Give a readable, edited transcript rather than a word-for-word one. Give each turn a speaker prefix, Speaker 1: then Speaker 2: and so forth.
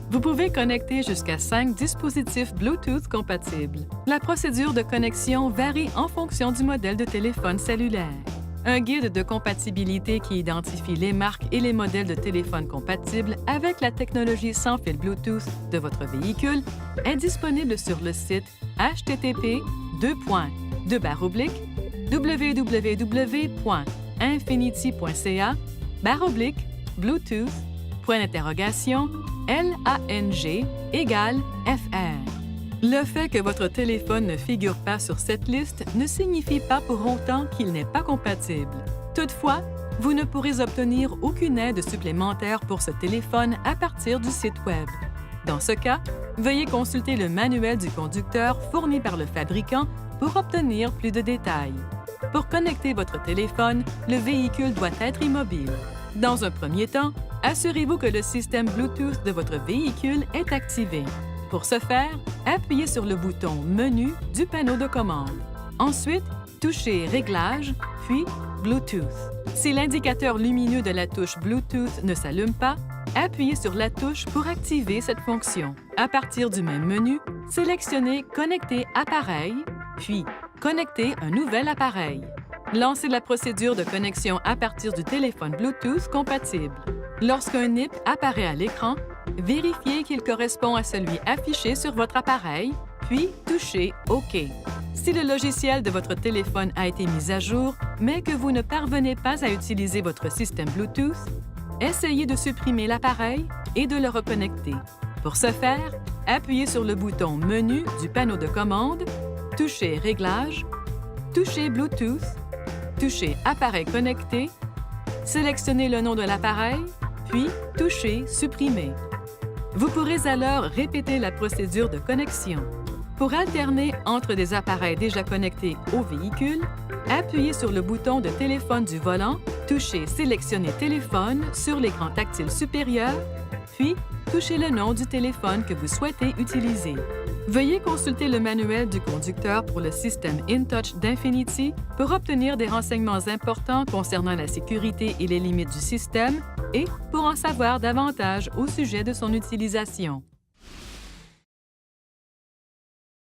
Speaker 1: Vous pouvez connecter jusqu'à 5 dispositifs Bluetooth compatibles. La procédure de connexion varie en fonction du modèle de téléphone cellulaire. Un guide de compatibilité qui identifie les marques et les modèles de téléphones compatibles avec la technologie sans fil Bluetooth de votre véhicule est disponible sur le site http://www.infinity.ca/Lang=FR. Le fait que votre téléphone ne figure pas sur cette liste ne signifie pas pour autant qu'il n'est pas compatible. Toutefois, vous ne pourrez obtenir aucune aide supplémentaire pour ce téléphone à partir du site Web. Dans ce cas, veuillez consulter le manuel du conducteur fourni par le fabricant pour obtenir plus de détails. Pour connecter votre téléphone, le véhicule doit être immobile. Dans un premier temps, assurez-vous que le système Bluetooth de votre véhicule est activé. Pour ce faire, appuyez sur le bouton Menu du panneau de commande. Ensuite, touchez Réglages, puis Bluetooth. Si l'indicateur lumineux de la touche Bluetooth ne s'allume pas, appuyez sur la touche pour activer cette fonction. À partir du même menu, sélectionnez Connecter appareil, puis Connecter un nouvel appareil. Lancez la procédure de connexion à partir du téléphone Bluetooth compatible. Lorsqu'un NIP apparaît à l'écran, vérifiez qu'il correspond à celui affiché sur votre appareil, puis touchez OK. Si le logiciel de votre téléphone a été mis à jour, mais que vous ne parvenez pas à utiliser votre système Bluetooth, essayez de supprimer l'appareil et de le reconnecter. Pour ce faire, appuyez sur le bouton Menu du panneau de commande, touchez Réglages, touchez Bluetooth, touchez Appareil connecté, sélectionnez le nom de l'appareil, puis touchez Supprimer. Vous pourrez alors répéter la procédure de connexion. Pour alterner entre des appareils déjà connectés au véhicule, appuyez sur le bouton de téléphone du volant, touchez Sélectionner téléphone sur l'écran tactile supérieur, puis touchez le nom du téléphone que vous souhaitez utiliser. Veuillez consulter le manuel du conducteur pour le système InTouch d'Infinity pour obtenir des renseignements importants concernant la sécurité et les limites du système et pour en savoir davantage au sujet de son utilisation.